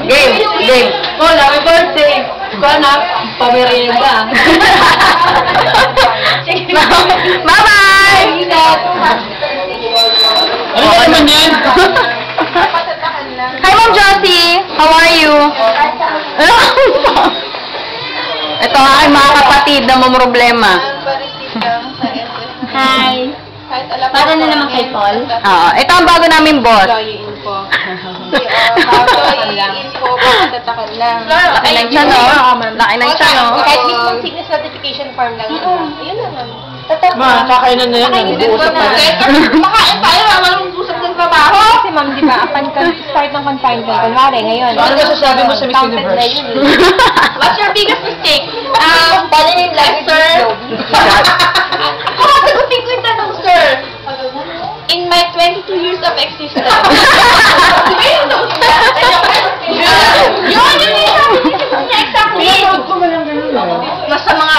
Game. Oh, happy birthday. Ikaw na, pamerienda. Bye-bye! Ano ka naman yan? Hi, Ma'am Josie! How are you? Ito ang aking mga kapatid na problema. Hi. Para na naman kay Paul. Ito ang bago namin boss. Patatakan lang. Laki ng siya, no? Laki ng siya, no? Kahit mismo sickness notification form lang yun. Ayun naman. Ma, kakainan na yan. Nag-uusap na yan. Makain tayo, walang usap ng trabaho. Kasi ma'am, di ba, start ng confinement, kunwari, ngayon. Ano ba sasabi mo sa Miss Universe? What's your biggest mistake? Paano yung life, sir? Sagutin ko yung tanong, sir. In my 22 years of existence. Yun, exactly. Mas sa mga